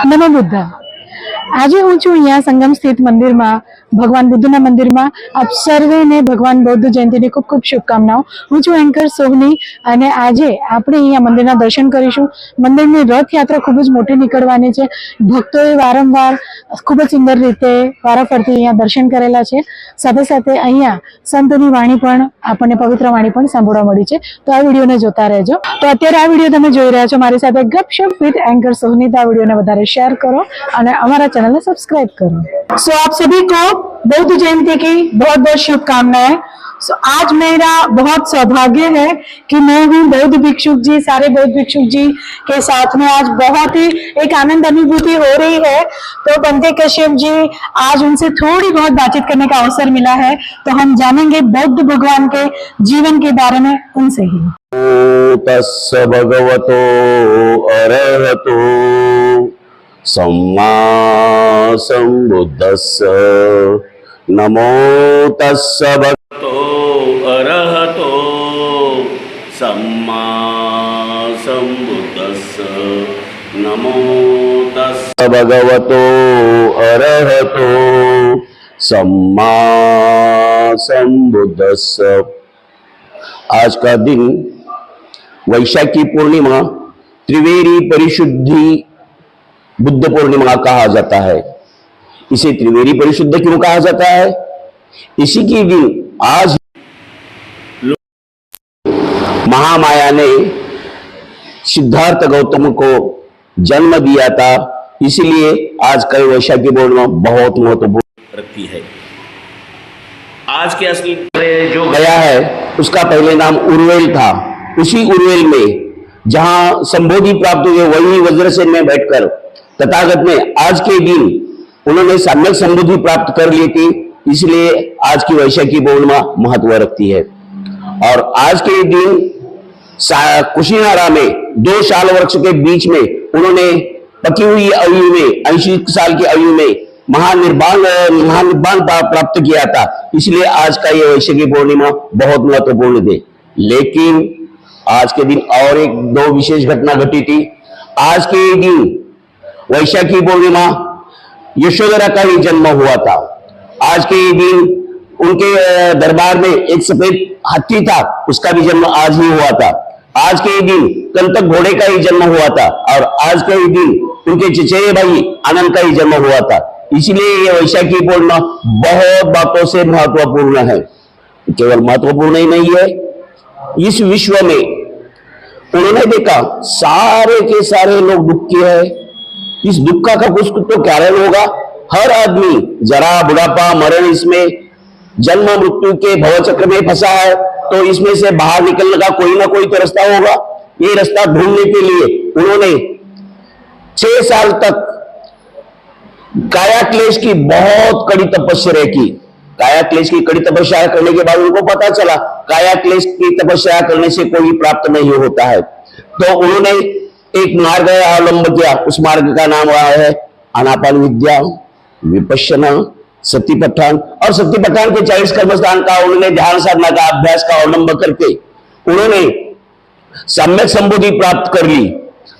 नमो बुद्ध। आज हूँ छू अँ संगम स्थित मंदिर में भगवान बुद्ध मंदिर में आप सर्वे ने भगवान बौद्ध जयंती की खूब खूब शुभकामनाओं। हूँ छू एंकर सोहनी अने आजे आपणे अँ मंदिर दर्शन करीशुं। मंदिर में रथ यात्रा खूब ज मोटी निकळवानी छे। भक्तोए वारंवार खूब सुंदर रीते वाराफरती अँ दर्शन करेला छे। साथे साथे अँ संतोनी वाणी पण आपणे पवित्र वाणी पण सांभळवा मळी छे। तो आ विडियो ने जोता रहेजो। तो अत्यारे आ विडियो तमे जोई रह्या छो मारी साथे गपशप विथ एंकर सोहनी। तो आ विडियो ने वधारे शेयर करो और हमारा चैनल ने सब्सक्राइब करो। सो आप सभी को बौद्ध जयंती की बहुत बहुत शुभकामनाएं। आज मेरा बहुत सौभाग्य है कि मैं हूँ बौद्ध भिक्षुक जी, सारे बौद्ध भिक्षुक जी के साथ में आज बहुत ही एक आनंद अनुभूति हो रही है। तो बंते कश्यप जी, आज उनसे थोड़ी बहुत बातचीत करने का अवसर मिला है, तो हम जानेंगे बौद्ध भगवान के जीवन के बारे में उनसे ही। तस्य भगवतो अरहतो सम्मा सम्बुद्धस्य नमो तस्य भगवतो अरहतो सम्मा सम्बुद्धस्य नमो तस्य भगवतो अरहतो सम्मा सम्बुद्धस्य। आज का दिन वैशाखी पूर्णिमा त्रिवेणी परिशुद्धि बुद्ध पूर्णिमा कहा जाता है। इसे त्रिवेणी परिशुद्ध क्यों कहा जाता है? इसी के दिन आज महामाया ने सिद्धार्थ गौतम को जन्म दिया था, इसलिए आज कल वैशाखी पूर्णिमा बहुत महत्वपूर्ण रखती है। आज के असली जो गया है उसका पहले नाम उर्वेल था। उसी उर्वेल में जहां संबोधि प्राप्त हुए वही वज्रसेन में बैठकर तथागत ने आज के दिन उन्होंने सम्यक संबोधि प्राप्त कर ली थी, इसलिए आज की वैशाखी पूर्णिमा महत्व रखती है। और आज के दिन कुशीनारा में 2 साल वृक्ष के बीच में उन्होंने पकी हुई आयु में 80 साल की आयु में महानिर्वाण प्राप्त किया था, इसलिए आज का ये वैशाखी पूर्णिमा बहुत महत्वपूर्ण थी। लेकिन आज के दिन और एक 2 विशेष घटना घटी थी। आज के दिन वैशाखी पूर्णिमा यशोधरा का ही जन्म हुआ था। आज के दिन उनके दरबार में एक सफेद हाथी था, उसका भी जन्म आज ही हुआ था। आज के दिन कंतक घोड़े का ही जन्म हुआ था और आज के दिन उनके चचेरे भाई आनंद का ही जन्म हुआ था। इसलिए ये वैशाखी पूर्णिमा बहुत बातों से महत्वपूर्ण है। केवल महत्वपूर्ण ही नहीं है, इस विश्व में उन्होंने देखा सारे के सारे लोग दुखी है। इस दुख का कुछ तो कारण होगा। हर आदमी जरा बुढ़ापा मरण इसमें जन्म मृत्यु के भवचक्र में फंसा है, तो इसमें से बाहर निकलने का कोई ना कोई तो रास्ता होगा। ये रास्ता ढूंढने के लिए उन्होंने 6 साल तक काया क्लेश की बहुत कड़ी तपस्या की। काया क्लेश की कड़ी तपस्या करने के बाद उनको पता चला काया क्लेश की तपस्या करने से कोई प्राप्त नहीं होता है, तो उन्होंने एक मार्ग अवलंब किया। उस मार्ग का नाम रहा है आनापान विद्या, विपश्यना, सतीपठान। और सतीपठान के 40 कर्मस्थान का उन्होंने ध्यान साधना का अभ्यास का अवलंब करके उन्होंने सम्यक संबोधि प्राप्त कर ली।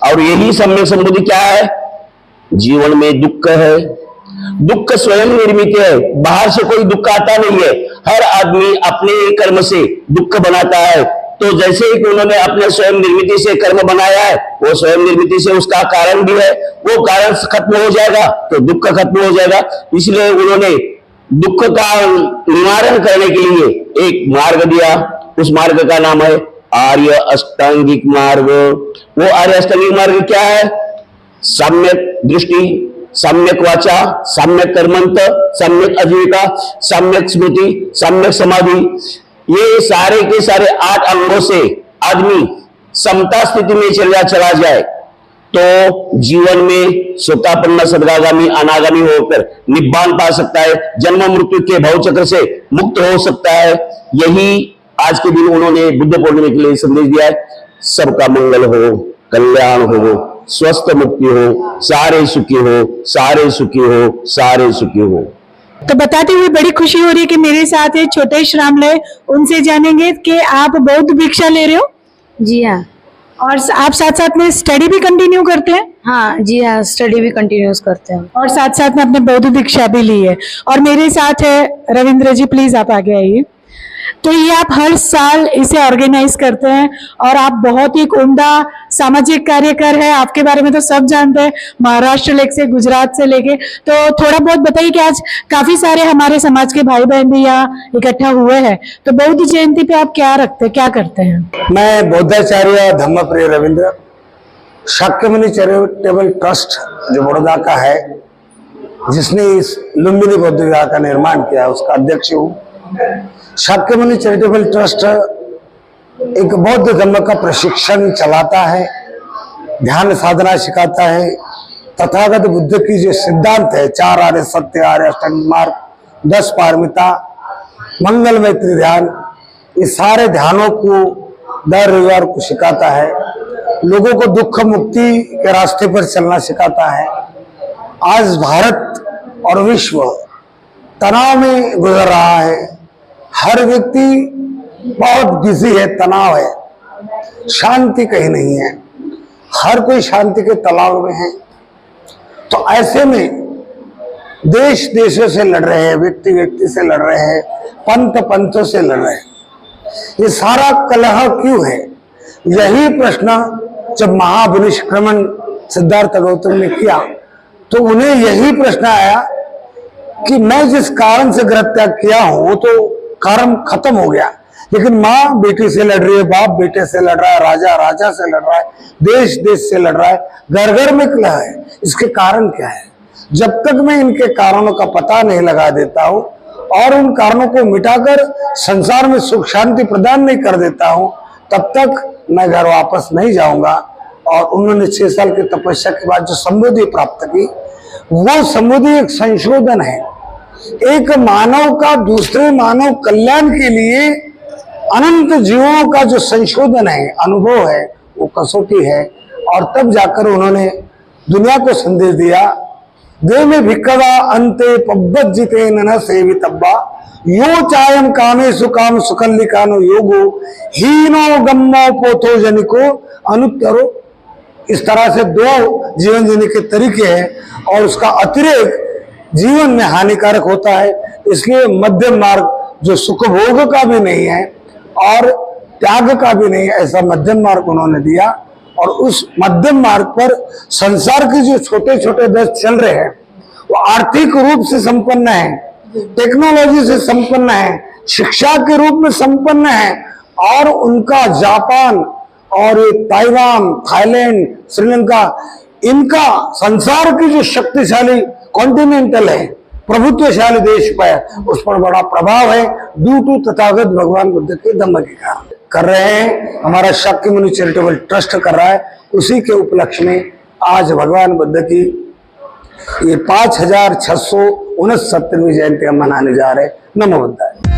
और यही सम्यक संबोधि क्या है? जीवन में दुख है, दुख स्वयं निर्मित है, बाहर से कोई दुख आता नहीं है। हर आदमी अपने कर्म से दुख बनाता है। तो जैसे ही उन्होंने अपने स्वयं निर्मित से कर्म बनाया है, वो स्वयं निर्मित से उसका कारण भी है, वो कारण खत्म हो जाएगा तो दुख खत्म हो जाएगा। इसलिए उन्होंने दुख का निवारण करने के लिए एक मार्ग दिया। उस मार्ग का नाम है आर्य अष्टांगिक मार्ग। वो आर्य अष्टांगिक मार्ग क्या है? सम्यक दृष्टि, सम्यक वाचा, सम्यक कर्मंत, सम्यक आजीविका, सम्यक स्मृति, सम्यक समाधि। ये सारे के सारे 8 अंगों से आदमी समता स्थिति में चला जाए तो जीवन में स्वतापन्न सदगागामी अनागामी होकर निब्बान पा सकता है, जन्म मृत्यु के भवचक्र से मुक्त हो सकता है। यही आज के दिन उन्होंने बुद्ध पूर्णिमा के लिए संदेश दिया है। सबका मंगल हो, कल्याण हो, स्वस्थ मुक्ति हो, सारे सुखी हो, सारे सुखी हो, सारे सुखी हो। तो बताते हुए बड़ी खुशी हो रही है कि मेरे साथ है छोटे श्रामले। उनसे जानेंगे कि आप बौद्ध भिक्षा ले रहे हो। जी हाँ। और आप साथ साथ में स्टडी भी कंटिन्यू करते हैं हाँ जी हाँ, स्टडी भी कंटिन्यूस करते हैं। और साथ साथ में अपने बौद्ध दीक्षा भी ली है। और मेरे साथ है रविंद्र जी, प्लीज आप आगे आइए। तो ये आप हर साल इसे ऑर्गेनाइज करते हैं और आप बहुत ही उम्दा सामाजिक कार्यकर है, आपके बारे में तो सब जानते हैं, महाराष्ट्र से गुजरात से लेके। तो थोड़ा बहुत बताइए कि आज काफी सारे हमारे समाज के भाई बहन भी यहाँ इकट्ठा हुए हैं, तो बौद्ध जयंती पे आप क्या रखते हैं, क्या करते हैं? मैं बौद्धाचार्य धम्मप्रिय रविंद्र, शाक्यमुनि चैरिटेबल ट्रस्ट जो बड़ौदा का है, जिसने इस लुम्बिनी बौद्ध विहार का निर्माण किया, उसका अध्यक्ष हूँ। शाक्यमुनि चैरिटेबल ट्रस्ट एक बौद्ध धर्म का प्रशिक्षण चलाता है, ध्यान साधना सिखाता है, तथागत बुद्ध की जो सिद्धांत है, 4 आर्य सत्य, आर्य अष्टांग मार्ग, 10 पारमिता, मंगलमय ध्यान, ये सारे ध्यानों को दर रविवार को सिखाता है। लोगों को दुख मुक्ति के रास्ते पर चलना सिखाता है। आज भारत और विश्व तनाव में गुजर रहा है, हर व्यक्ति बहुत बिजी है, तनाव है, शांति कहीं नहीं है, हर कोई शांति के तलाव में है। तो ऐसे में देश देशों से लड़ रहे हैं, व्यक्ति व्यक्ति से लड़ रहे हैं, पंथ पंथों से लड़ रहे हैं। ये सारा कलह क्यों है? यही प्रश्न जब महाभिनिष्क्रमण सिद्धार्थ गौतम ने किया तो उन्हें यही प्रश्न आया कि मैं जिस कारण से गृह त्याग किया हूं वो तो कारण खत्म हो गया, लेकिन माँ बेटी से लड़ रही है, बाप बेटे से लड़ रहा है, राजा राजा से लड़ रहा है, देश देश से लड़ रहा है, घर घर में कलह है। इसके कारण क्या है? जब तक मैं इनके कारणों का पता नहीं लगा देता हूं और उन कारणों को मिटाकर संसार में सुख शांति प्रदान नहीं कर देता हूं, तब तक मैं घर वापस नहीं जाऊंगा। और उन्होंने 6 साल की तपस्या के बाद जो समृद्धि प्राप्त की, वो समृद्धि एक संशोधन है, एक मानव का दूसरे मानव कल्याण के लिए अनंत जीवों का जो संशोधन है, अनुभव है, वो कसौटी है। और तब जाकर उन्होंने दुनिया को संदेश दिया, देव में भिक्खवा अंते पब्बज्जिते न सेवितब्बा यो चायम कामे सुकाम सुकल्लिकानो योगो हीनो गम्मो पोथो जनिको अनुत्तरो। इस तरह से 2 जीवन जीने के तरीके हैं और उसका अतिरेक जीवन में हानिकारक होता है। इसलिए मध्यम मार्ग जो सुख भोग का भी नहीं है और त्याग का भी नहीं है, ऐसा मध्यम मार्ग उन्होंने दिया। और उस मध्यम मार्ग पर संसार के जो छोटे छोटे देश चल रहे हैं, वो आर्थिक रूप से संपन्न है, टेक्नोलॉजी से संपन्न है, शिक्षा के रूप में संपन्न है, और उनका जापान और ये ताइवान, थाईलैंड, श्रीलंका, इनका संसार की जो शक्तिशाली कॉन्टिनेंटल है, प्रभुत्वशाली देश पर, उस पर बड़ा प्रभाव है ड्यू टू तथागत भगवान बुद्ध के धम्म के कारण कर रहे हैं। हमारा शाक्यमुनि चैरिटेबल ट्रस्ट कर रहा है। उसी के उपलक्ष्य में आज भगवान बुद्ध की ये 5669वीं जयंती हम मनाने जा रहे हैं। नमो बुद्धाय।